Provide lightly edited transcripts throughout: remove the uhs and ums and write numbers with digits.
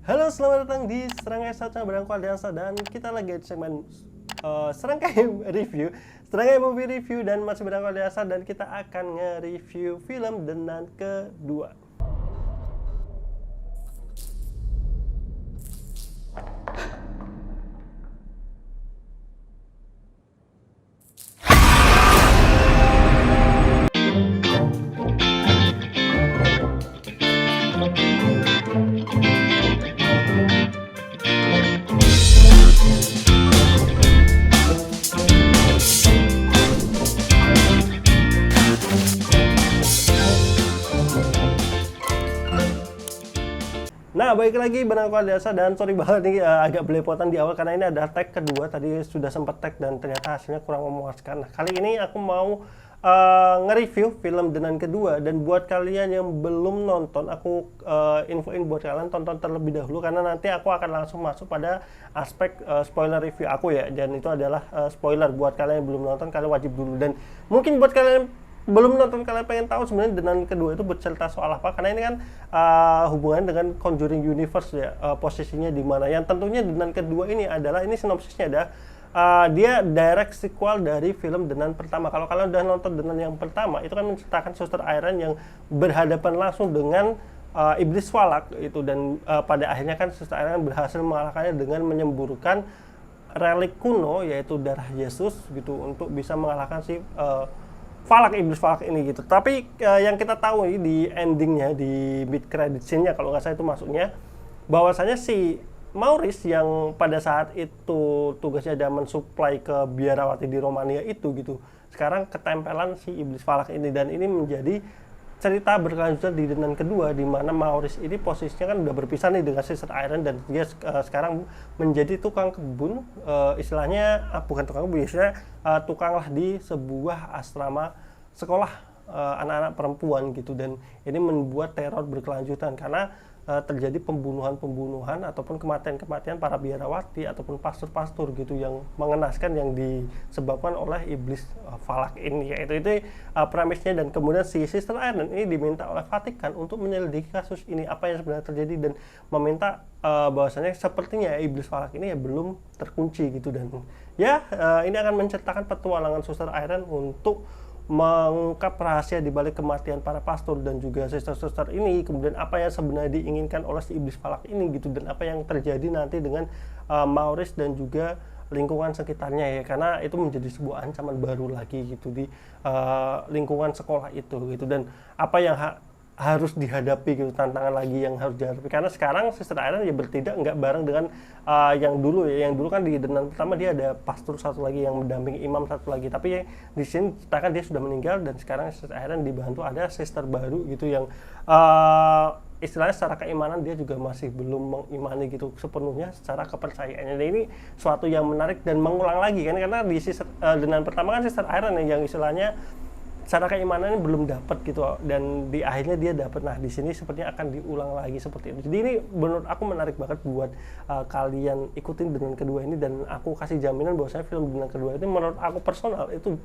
Halo, selamat datang di Serangkai Saca bareng Kualiansa dan kita lagi di segmen Serangkai Review, Serangkai Movie Review dan masih bareng Kualiansa dan kita akan nge-review film Denan kedua. Nah, baik lagi bareng Kualiansa dan sorry banget nih agak belepotan di awal karena ini ada tag kedua, tadi sudah sempat tag dan ternyata hasilnya kurang memuaskan. Nah, kali ini aku mau nge-review film Denan kedua dan buat kalian yang belum nonton, aku infoin buat kalian tonton terlebih dahulu karena nanti aku akan langsung masuk pada aspek spoiler review aku ya, dan itu adalah spoiler buat kalian yang belum nonton, kalian wajib dulu. Dan mungkin buat kalian belum nonton, kalian pengen tahu sebenarnya Denan kedua itu bercerita soal apa, karena ini kan hubungannya dengan Conjuring Universe ya, posisinya di mana. Yang tentunya Denan kedua ini adalah, ini sinopsisnya ada dia direct sequel dari film Denan pertama. Kalau kalian udah nonton Denan yang pertama, itu kan menceritakan Suster Irene yang berhadapan langsung dengan iblis falak itu, dan pada akhirnya kan Suster Irene berhasil mengalahkannya dengan menyemburkan relik kuno yaitu darah Yesus gitu untuk bisa mengalahkan si falak, iblis falak ini gitu. Tapi yang kita tahu di endingnya, di mid credit scene-nya kalau nggak salah itu masuknya, bahwasanya si Maurice yang pada saat itu tugasnya ada mensuplai ke biarawati di Romania itu gitu, sekarang ketempelan si iblis falak ini, dan ini menjadi cerita berkelanjutan di Denan kedua di mana Maurice ini posisinya kan udah berpisah nih dengan Sister Irene, dan dia sekarang menjadi tukang kebun, istilahnya bukan tukang kebun, istilahnya tukang lah di sebuah asrama sekolah anak-anak perempuan gitu. Dan ini membuat teror berkelanjutan karena terjadi pembunuhan-pembunuhan ataupun kematian-kematian para biarawati ataupun pastor-pastor gitu yang mengenaskan yang disebabkan oleh iblis falak ini, yaitu itu premisnya. Dan kemudian si Sister Irene ini diminta oleh Vatikan untuk menyelidiki kasus ini, apa yang sebenarnya terjadi, dan meminta bahwasanya sepertinya iblis falak ini ya belum terkunci gitu. Dan ya ini akan menceritakan petualangan Suster Irene untuk mengungkap rahasia di balik kematian para pastor dan juga suster-suster ini, kemudian apa yang sebenarnya diinginkan oleh si iblis falak ini gitu, dan apa yang terjadi nanti dengan Maurice dan juga lingkungan sekitarnya ya, karena itu menjadi sebuah ancaman baru lagi gitu di lingkungan sekolah itu gitu. Dan apa yang harus dihadapi gitu, tantangan lagi yang harus dihadapi, karena sekarang Sister Irene ya bertindak nggak bareng dengan yang dulu ya. Yang dulu kan di Denan pertama dia ada pastor satu lagi yang mendampingi imam satu lagi, tapi yang di sini ceritakan dia sudah meninggal dan sekarang Sister Irene dibantu ada sister baru gitu yang istilahnya secara keimanan dia juga masih belum mengimani gitu sepenuhnya secara kepercayaannya. Dan ini suatu yang menarik dan mengulang lagi kan, karena di Denan pertama kan Sister Irene yang istilahnya cara keimanannya belum dapat gitu, dan di akhirnya dia dapat. Nah, di sini sepertinya akan diulang lagi seperti itu. Jadi ini menurut aku menarik banget buat kalian ikutin Denan kedua ini, dan aku kasih jaminan bahwasanya film Denan kedua ini menurut aku personal itu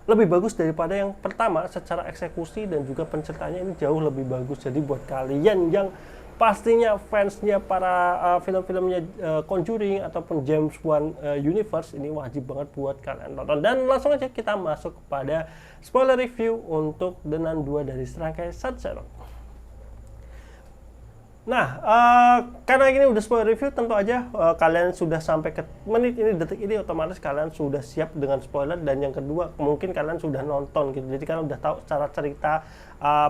lebih bagus daripada yang pertama. Secara eksekusi dan juga penceritanya ini jauh lebih bagus. Jadi buat kalian yang pastinya fansnya para film-filmnya Conjuring ataupun James Wan Universe, ini wajib banget buat kalian tonton. Dan langsung aja kita masuk kepada spoiler review untuk Denan 2 dari Serangkai Saca. Nah, karena ini udah spoiler review, tentu aja kalian sudah sampai ke menit ini, detik ini, otomatis kalian sudah siap dengan spoiler. Dan yang kedua, mungkin kalian sudah nonton gitu, jadi kalian udah tahu secara cerita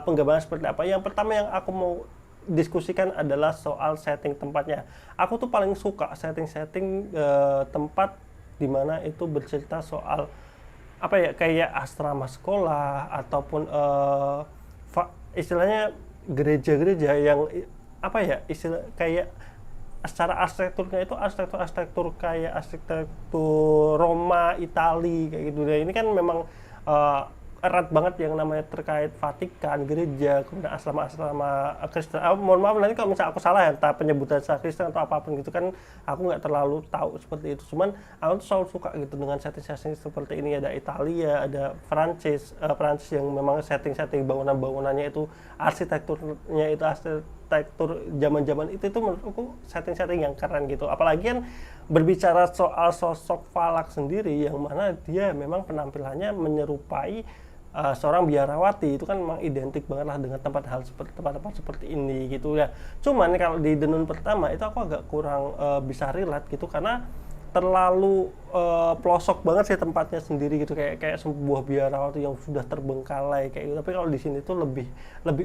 penggambaran seperti apa. Yang pertama yang aku mau diskusikan adalah soal setting tempatnya. Aku tuh paling suka setting tempat dimana itu bercerita soal apa ya, kayak asrama sekolah ataupun istilahnya gereja-gereja yang apa ya, istilah kayak secara arsitekturnya itu arsitektur kayak arsitektur Roma, Itali kayak gitu. Dan ini kan memang erat banget yang namanya terkait Vatikan, gereja, kemudian asrama-asrama Kristen. Mohon maaf nanti kalau misalnya aku salah ya, entah penyebutan secara Kristen atau apapun gitu kan, aku nggak terlalu tahu seperti itu. Cuman aku tuh selalu suka gitu dengan setting-setting seperti ini. Ada Italia, ada Prancis yang memang setting-setting bangunan-bangunannya itu arsitekturnya itu arsitektur zaman-zaman itu menurutku setting-setting yang keren gitu. Apalagi kan berbicara soal sosok Valak sendiri yang mana dia memang penampilannya menyerupai seorang biarawati, itu kan memang identik banget lah dengan tempat-tempat seperti ini gitu ya. Cuman kalau di Denun pertama itu aku agak kurang bisa relate gitu karena terlalu pelosok banget sih tempatnya sendiri gitu, kayak sebuah biarawati yang sudah terbengkalai kayak gitu. Tapi kalau di sini tuh lebih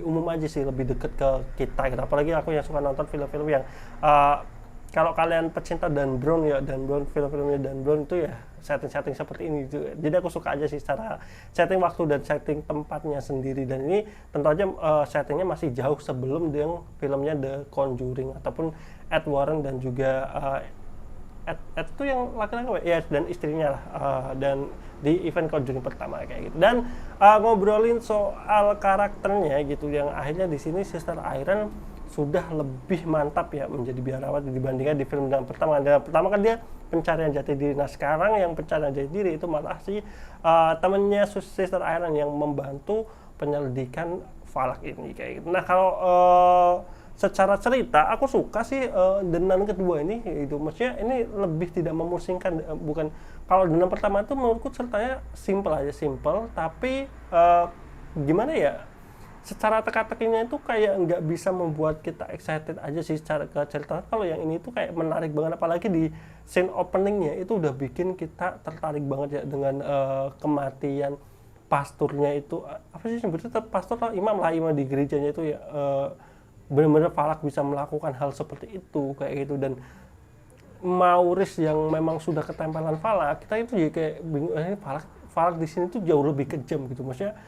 umum aja sih, lebih deket ke kita gitu. Apalagi aku yang suka nonton film-film yang kalau kalian pecinta Dan Brown ya, Dan Brown, film-filmnya Dan Brown itu ya setting-setting seperti ini gitu. Jadi aku suka aja sih secara setting waktu dan setting tempatnya sendiri, dan ini tentu aja settingnya masih jauh sebelum yang filmnya The Conjuring ataupun Ed Warren dan juga Ed itu yang laki-laki ya, dan istrinya lah, dan di event Conjuring pertama kayak gitu. Dan ngobrolin soal karakternya gitu, yang akhirnya di sini Sister Irene sudah lebih mantap ya menjadi biarawati dibandingkan di film yang pertama. Dan pertama kan dia pencarian jati diri. Nah sekarang yang pencarian jati diri itu malah si temennya Sister Irene yang membantu penyelidikan Valak ini kayak gitu. Nah kalau secara cerita aku suka sih Denan kedua ini gitu. Maksudnya ini lebih tidak memusingkan, bukan kalau Denan pertama itu menurutku ceritanya simple tapi gimana ya, secara teka-tekinya itu kayak nggak bisa membuat kita excited aja sih secara ke cerita. Kalau yang ini tuh kayak menarik banget, apalagi di scene openingnya itu udah bikin kita tertarik banget ya dengan kematian pasturnya itu, apa sih sebetulnya pastor atau imam di gerejanya itu ya, benar-benar Valak bisa melakukan hal seperti itu kayak gitu. Dan Maurice yang memang sudah ketempelan Valak, kita itu jadi kayak bingung, Valak di sini tuh jauh lebih kejam gitu. Maksudnya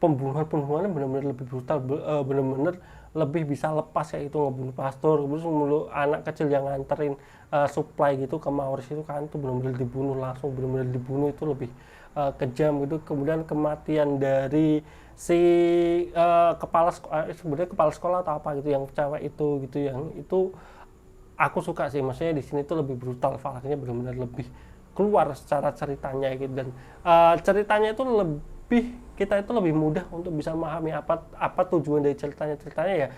pembunuhannya benar-benar lebih brutal, benar-benar lebih bisa lepas kayak itu, ngebunuh pastor, terus ngebunuh anak kecil yang nganterin supply gitu ke Maurice itu kan, itu benar-benar dibunuh langsung, benar-benar dibunuh, itu lebih kejam gitu. Kemudian kematian dari si sebenarnya kepala sekolah atau apa gitu yang cewek itu gitu, yang itu aku suka sih. Maksudnya di sini tuh lebih brutal, Valaknya benar-benar lebih keluar secara ceritanya gitu. Dan ceritanya itu kita itu lebih mudah untuk bisa memahami apa tujuan dari ceritanya ya.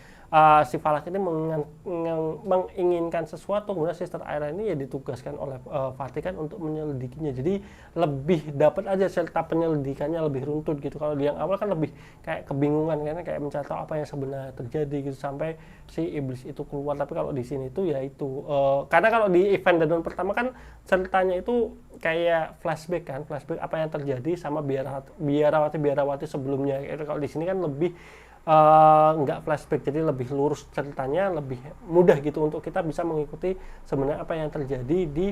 Si Valak ini menginginkan sesuatu, kemudian Sister Irene ini ya ditugaskan oleh Vatikan untuk menyelidikinya. Jadi lebih dapat aja cerita penyelidikannya lebih runtut gitu. Kalau di yang awal kan lebih kayak kebingungan, karena kayak mencari tahu apa yang sebenarnya terjadi gitu sampai si iblis itu keluar. Tapi kalau di sini tuh ya itu karena kalau di event Dawn pertama kan ceritanya itu kayak flashback apa yang terjadi sama biarawati sebelumnya. Kalau di sini kan lebih nggak flashback, jadi lebih lurus ceritanya, lebih mudah gitu untuk kita bisa mengikuti sebenarnya apa yang terjadi di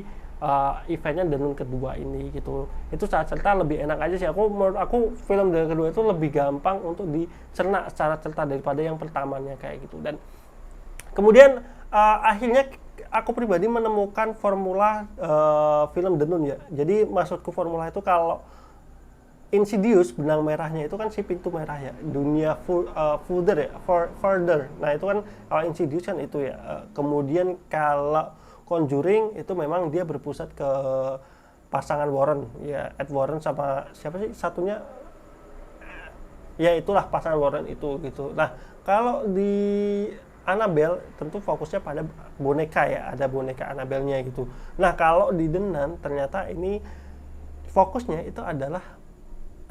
eventnya Denun kedua ini gitu. Itu saat cerita lebih enak aja sih. Menurut aku film Denun kedua itu lebih gampang untuk dicerna secara cerita daripada yang pertamanya kayak gitu. Dan kemudian akhirnya aku pribadi menemukan formula film Denun ya. Jadi maksudku formula itu, kalau Insidious benang merahnya itu kan si pintu merah ya, dunia further. Nah itu kan kalau Insidious kan itu ya. Kemudian kalau Conjuring itu memang dia berpusat ke pasangan Warren ya, Ed Warren sama siapa sih satunya, ya itulah pasangan Warren itu gitu. Nah kalau di Annabelle tentu fokusnya pada boneka ya, ada boneka Annabelle-nya gitu. Nah kalau di Denan ternyata ini fokusnya itu adalah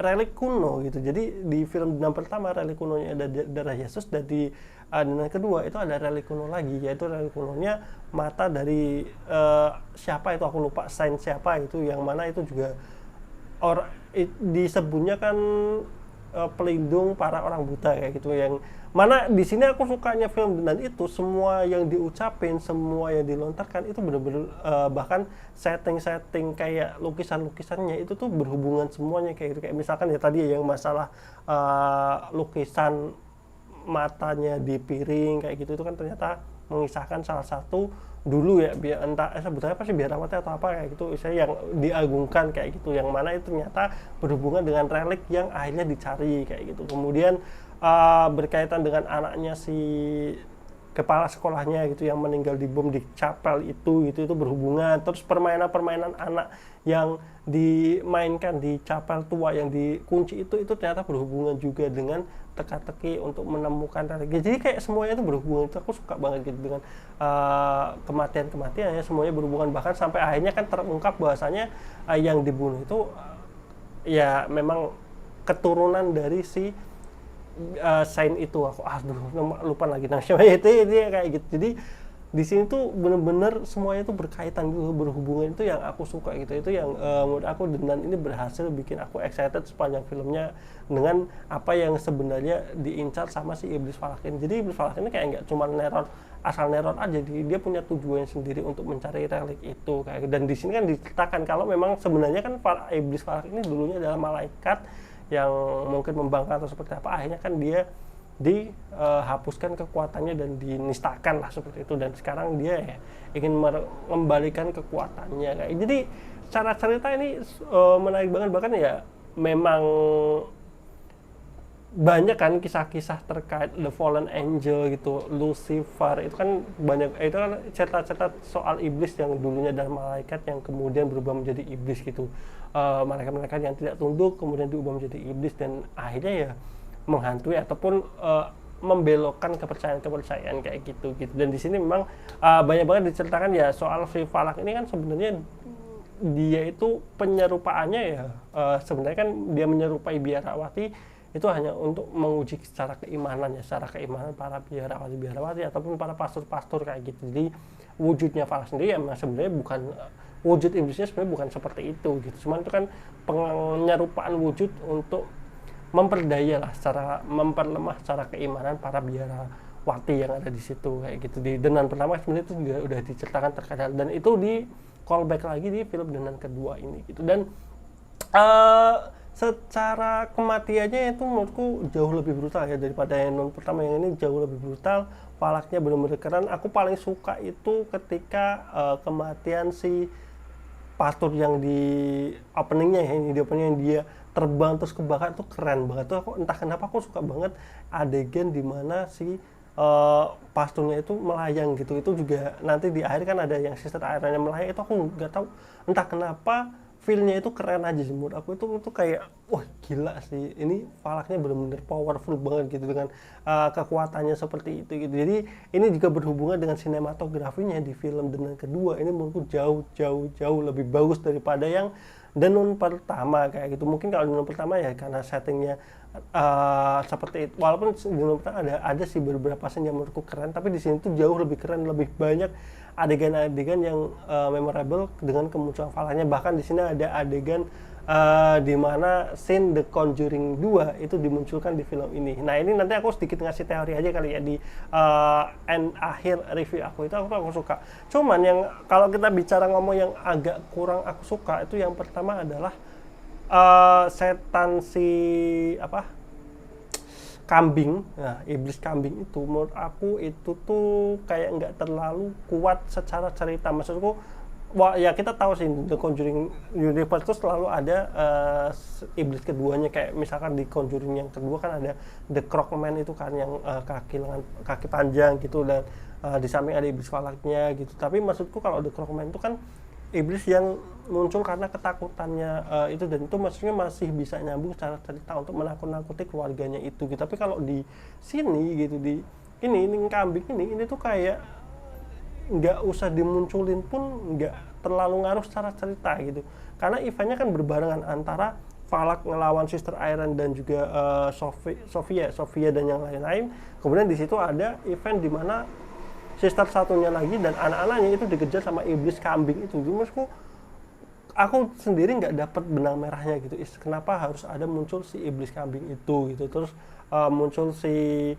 relik kuno gitu. Jadi di film Denan pertama relik kunonya ada darah Yesus, dan di Denan kedua itu ada relik kuno lagi, yaitu relik kunonya mata dari siapa itu aku lupa, saint siapa itu, yang mana itu juga disebutnya kan pelindung para orang buta kayak gitu. Yang mana di sini aku sukanya film Denan itu semua yang diucapin, semua yang dilontarkan itu benar-benar bahkan setting kayak lukisannya itu tuh berhubungan semuanya kayak gitu. Kayak misalkan ya tadi yang masalah lukisan matanya di piring kayak gitu, itu kan ternyata mengisahkan salah satu dulu ya, entah sebetulnya apa sih, biarawati atau apa kayak gitu, saya yang diagungkan kayak gitu, yang mana itu ternyata berhubungan dengan relik yang akhirnya dicari kayak gitu. Kemudian berkaitan dengan anaknya si kepala sekolahnya gitu yang meninggal di bom di chapel itu berhubungan. Terus permainan-permainan anak yang dimainkan di chapel tua yang dikunci itu ternyata berhubungan juga dengan teka-teki untuk menemukan religi. Jadi kayak semuanya itu berhubungan. Itu aku suka banget gitu dengan kematian-kematian ya, semuanya berhubungan, bahkan sampai akhirnya kan terungkap bahwasanya yang dibunuh itu ya memang keturunan dari si Saint itu. Aku lupa lagi namanya itu kayak gitu. Jadi di sini tuh bener-bener semuanya tuh berkaitan gitu, berhubungan. Itu yang aku suka gitu. Itu yang menurut aku Dan ini berhasil bikin aku excited sepanjang filmnya dengan apa yang sebenarnya diincar sama si Iblis Falak ini. Jadi Iblis Falak ini kayak nggak cuma asal neror aja, dia punya tujuan sendiri untuk mencari relik itu kayak. Dan di sini kan diceritakan kalau memang sebenarnya kan Iblis Falak ini dulunya adalah malaikat yang mungkin membangkang atau seperti apa, akhirnya kan dia dihapuskan kekuatannya dan dinistakan lah seperti itu, dan sekarang dia ya ingin mengembalikan kekuatannya kayak. Jadi cara cerita ini menarik banget, bahkan ya memang banyak kan kisah-kisah terkait The Fallen Angel gitu, Lucifer, itu kan banyak, itu kan cerita-cerita soal iblis yang dulunya adalah malaikat yang kemudian berubah menjadi iblis gitu. Malaikat-malaikat yang tidak tunduk kemudian diubah menjadi iblis dan akhirnya ya menghantui ataupun membelokkan kepercayaan-kepercayaan kayak gitu. Dan di sini memang banyak banget diceritakan ya soal si Falak ini kan sebenarnya dia itu penyerupaannya ya sebenarnya kan dia menyerupai biarawati itu hanya untuk menguji secara keimanan ya, secara keimanan para biarawati ataupun para pastor-pastor kayak gitu. Jadi wujudnya Falak sendiri ya sebenarnya bukan wujud iblisnya, sebenarnya bukan seperti itu gitu. Cuman itu kan penyerupaan wujud untuk memperdaya lah, secara memperlemah secara keimanan para biarawati yang ada di situ kayak gitu. Di Denan pertama sebenarnya itu juga udah diceritakan terkadang, dan itu di callback lagi di film Denan kedua ini gitu. Dan secara kematiannya itu menurutku jauh lebih brutal ya daripada yang non pertama. Yang ini jauh lebih brutal, Falaknya benar-benar keren. Aku paling suka itu ketika kematian si pastor yang di openingnya ya, di openingnya yang dia terbang terus kebakar, itu keren banget tuh. Aku entah kenapa aku suka banget adegan dimana si pasturnya itu melayang gitu. Itu juga nanti di akhir kan ada yang sister airnya melayang, itu aku nggak tahu entah kenapa feel-nya itu keren aja sih menurut aku. Itu kayak wah gila sih, ini Falaknya benar-benar powerful banget gitu dengan kekuatannya seperti itu gitu. Jadi ini juga berhubungan dengan sinematografinya di film Denan kedua. Ini menurutku jauh lebih bagus daripada yang Denan pertama kayak gitu. Mungkin kalau Denan pertama ya karena settingnya seperti itu, walaupun Denan pertama ada sih beberapa scene yang menurutku keren, tapi di sini tuh jauh lebih keren, lebih banyak adegan-adegan yang memorable dengan kemunculan Falaknya. Bahkan di sini ada adegan di mana scene The Conjuring 2 itu dimunculkan di film ini. Nah ini nanti aku sedikit ngasih teori aja kali ya di akhir review aku. Itu aku suka. Cuman yang kalau kita bicara ngomong yang agak kurang aku suka itu yang pertama adalah setan si kambing. Nah, iblis kambing itu menurut aku itu tuh kayak nggak terlalu kuat secara cerita. Maksudku ya kita tahu sih The Conjuring Universe itu selalu ada iblis keduanya, kayak misalkan di Conjuring yang kedua kan ada The Crockman itu kan yang kaki panjang gitu, dan di samping ada iblis Falaknya gitu. Tapi maksudku kalau The Crockman itu kan iblis yang muncul karena ketakutannya itu, dan itu maksudnya masih bisa nyambung secara cerita untuk menakut-nakuti keluarganya itu gitu. Tapi kalau di sini gitu, di ini kambing ini tuh kayak nggak usah dimunculin pun nggak terlalu ngaruh secara cerita gitu, karena eventnya kan berbarengan antara Falak ngelawan Sister Iron dan juga Sofia dan yang lain-lain. Kemudian di situ ada event di mana sister satunya lagi dan anak-anaknya itu dikejar sama iblis kambing itu. Maksudku aku sendiri nggak dapat benang merahnya gitu. Kenapa harus ada muncul si iblis kambing itu gitu. Terus muncul si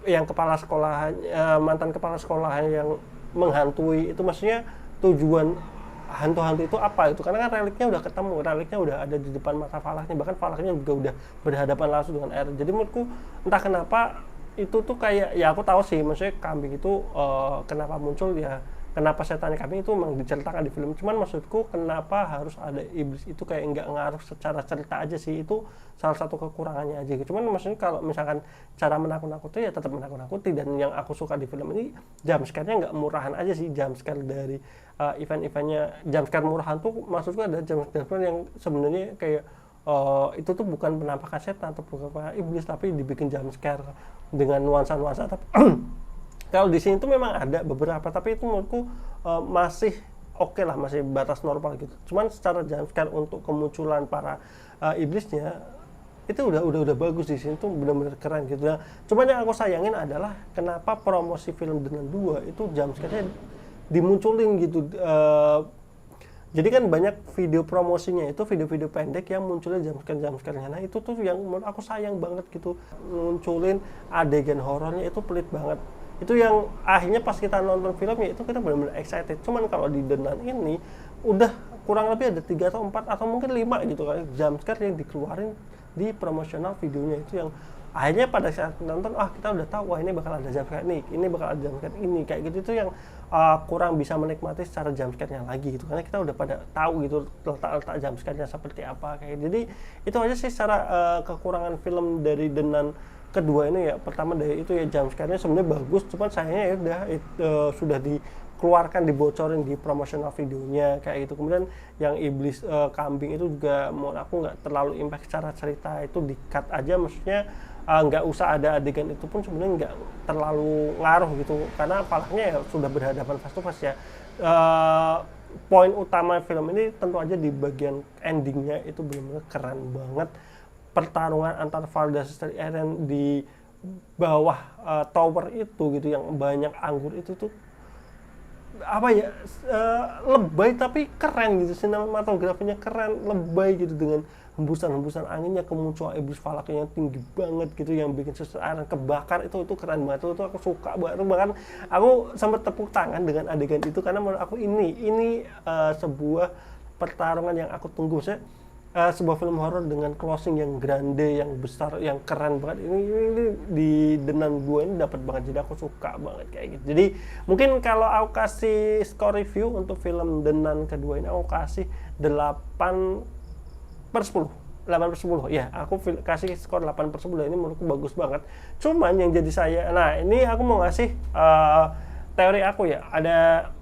yang kepala sekolah, mantan kepala sekolah yang menghantui itu, maksudnya tujuan hantu-hantu itu apa itu? Karena kan reliknya udah ketemu, reliknya udah ada di depan mata Falaknya, bahkan Falaknya juga udah berhadapan langsung dengan air. Jadi menurutku entah kenapa itu tuh kayak, ya aku tahu sih maksudnya kambing itu kenapa muncul ya kenapa setannya kambing itu memang diceritakan di film, cuman maksudku kenapa harus ada iblis itu kayak nggak ngaruh secara cerita aja sih, itu salah satu kekurangannya aja gitu. Cuman maksudnya kalau misalkan cara menakut-nakuti ya tetap menakut-nakuti, dan yang aku suka di film ini jump scare-nya nggak murahan aja sih, jump scare dari event-eventnya. Jump scare murahan tuh maksudku ada jump scare yang sebenarnya kayak itu tuh bukan penampakan setan atau bukan iblis, tapi dibikin jump scare dengan nuansa-nuansa. Tapi kalau di sini tuh memang ada beberapa, tapi itu menurutku masih oke lah, masih batas normal gitu. Cuman secara jump scare untuk kemunculan para iblisnya itu udah bagus di sini tuh, benar-benar keren gitu. Nah, cuman yang aku sayangin adalah kenapa promosi film dengan 2 itu jump scare-nya dimunculin gitu. Jadi kan banyak video promosinya itu video-video pendek yang munculnya jump scare-nya. Nah itu tuh yang menurut aku sayang banget gitu, munculin adegan horornya itu pelit banget. Itu yang akhirnya pas kita nonton filmnya itu kita benar-benar excited. Cuman kalau di The Nun ini udah kurang lebih ada 3 atau 4 atau mungkin 5 gitu kan jump scare yang dikeluarin di promosional videonya, itu yang akhirnya pada saat nonton kita udah tahu wah ini bakal ada jump scare nih, ini bakal ada jump scare ini, kayak gitu. Itu yang kurang bisa menikmati secara jump scare-nya lagi gitu, karena kita udah pada tahu gitu letak-letak jump scare-nya seperti apa kayak. Jadi itu aja sih secara kekurangan film dari The Nun kedua ini ya. Pertama dari itu ya, jump scare-nya sebenarnya bagus, cuman sayangnya ya udah sudah dikeluarkan, dibocorin di promotional videonya kayak gitu. Kemudian yang iblis kambing itu juga menurut aku nggak terlalu impact secara cerita, itu di-cut aja, maksudnya nggak usah ada adegan itu pun sebenarnya nggak terlalu ngaruh gitu, karena falaknya ya sudah berhadapan face to face ya. Poin utama film ini tentu aja di bagian endingnya itu benar-benar keren banget. Pertarungan antara Valda Sister Eren di bawah tower itu gitu, yang banyak anggur itu tuh apa ya, lebay tapi keren gitu, sinematografinya keren, lebay gitu, dengan hembusan-hembusan anginnya, kemunculan iblis falaknya yang tinggi banget gitu, yang bikin seseorang kebakar, itu keren banget. Itu aku suka banget, bahkan aku sempat tepuk tangan dengan adegan itu, karena menurut aku ini sebuah pertarungan yang aku tunggu. Maksudnya sebuah film horor dengan closing yang grande, yang besar, yang keren banget. Ini di The Nun 2 ini dapat banget, jadi aku suka banget kayak gitu. Jadi mungkin kalau aku kasih score review untuk film The Nun kedua ini, aku kasih 8/10 ya, aku kasih skor 8/10. Ini menurutku bagus banget. Cuman yang jadi ini aku mau ngasih teori aku ya. Ada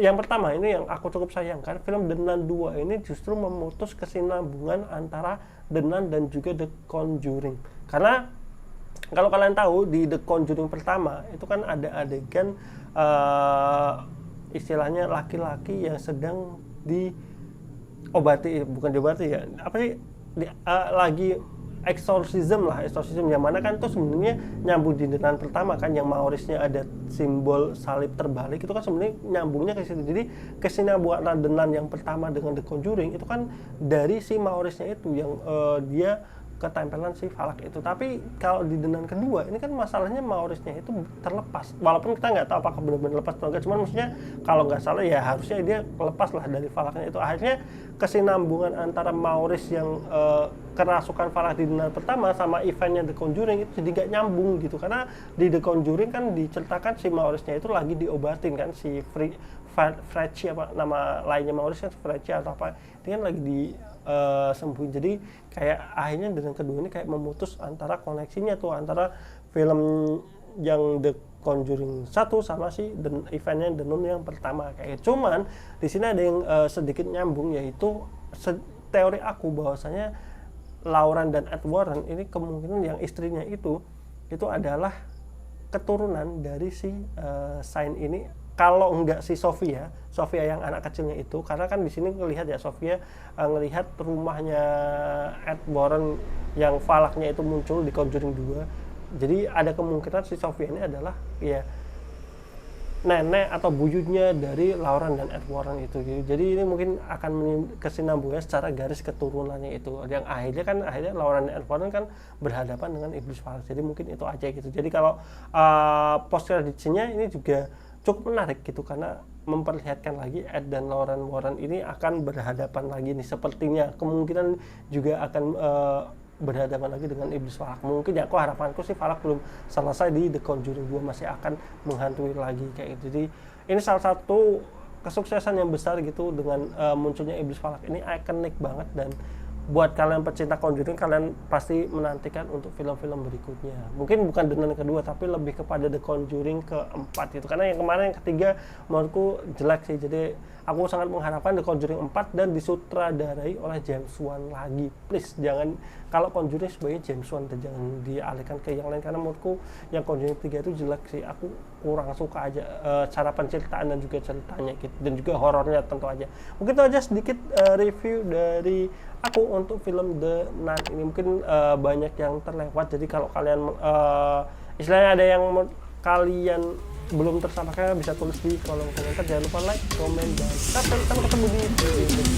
yang pertama, ini yang aku cukup sayangkan, film The Nun 2 ini justru memutus kesinambungan antara The Nun dan juga The Conjuring. Karena kalau kalian tahu di The Conjuring pertama itu kan ada adegan istilahnya laki-laki yang sedang bukan diobati ya, apa sih, lagi exorcism, yang mana kan itu sebenarnya nyambung di The Nun pertama kan, yang Maorisnya ada simbol salib terbalik, itu kan sebenarnya nyambungnya ke situ. Jadi kesinambungan antara The Nun yang pertama dengan The Conjuring itu kan dari si Maorisnya itu, yang dia ketempelan si falak itu. Tapi kalau di The Nun kedua ini kan masalahnya Maorisnya itu terlepas, walaupun kita nggak tahu apakah benar-benar lepas atau enggak, cuman maksudnya kalau nggak salah ya harusnya dia lepas lah dari falaknya itu. Akhirnya kesinambungan antara Maoris yang kerasukan falak di The Nun pertama sama eventnya The Conjuring itu jadi nggak nyambung gitu, karena di The Conjuring kan diceritakan si Maorisnya itu lagi diobatin kan, si Frecci, apa nama lainnya Maoris kan, Frecci atau apa, ini kan lagi di sembuhin. Jadi kayak akhirnya dengan kedua ini kayak memutus antara koneksinya tuh antara film yang The Conjuring 1 sama si eventnya The Nun yang pertama kayak. Cuman di sini ada yang sedikit nyambung, yaitu teori aku bahwasanya Lauren dan Ed Warren ini kemungkinan yang istrinya itu adalah keturunan dari si Saint ini. Kalau enggak si Sofia yang anak kecilnya itu, karena kan di sini ngelihat ya, Sofia ngelihat rumahnya Ed Warren yang falaknya itu muncul di Conjuring 2. Jadi ada kemungkinan si Sofia ini adalah ya nenek atau buyutnya dari Lauren dan Ed Warren itu. Jadi ini mungkin akan kesinambungnya secara garis keturunannya itu. Yang akhirnya Lauren dan Ed Warren kan berhadapan dengan iblis falak. Jadi mungkin itu aja gitu. Jadi kalau post credits-nya ini juga cukup menarik gitu, karena memperlihatkan lagi Ed dan Lauren Warren ini akan berhadapan lagi nih, sepertinya kemungkinan juga akan berhadapan lagi dengan iblis Falak. Mungkin ya, aku harapanku sih Falak belum selesai di The Conjuring 2, masih akan menghantui lagi kayak gitu. Jadi ini salah satu kesuksesan yang besar gitu dengan munculnya iblis Falak ini, ikonik banget. Dan buat kalian pecinta Conjuring, kalian pasti menantikan untuk film-film berikutnya. Mungkin bukan The Nun kedua, tapi lebih kepada The Conjuring keempat gitu. Karena yang kemarin yang ketiga menurutku jelek sih. Jadi aku sangat mengharapkan The Conjuring 4 dan disutradarai oleh James Wan lagi. Please jangan, kalau Conjuring sebagai James Wan, dan jangan dialihkan ke yang lain, karena menurutku yang Conjuring 3 itu jelek sih. Aku kurang suka aja cara penceritaan dan juga ceritanya gitu, dan juga horornya tentu aja. Mungkin itu aja sedikit review dari aku untuk film The Nun ini. Mungkin banyak yang terlewat, jadi kalau kalian istilahnya ada yang kalian belum tersampaikan, bisa tulis di kolom komentar. Jangan lupa like, komen, dan subscribe. Sampai ketemu di video berikutnya.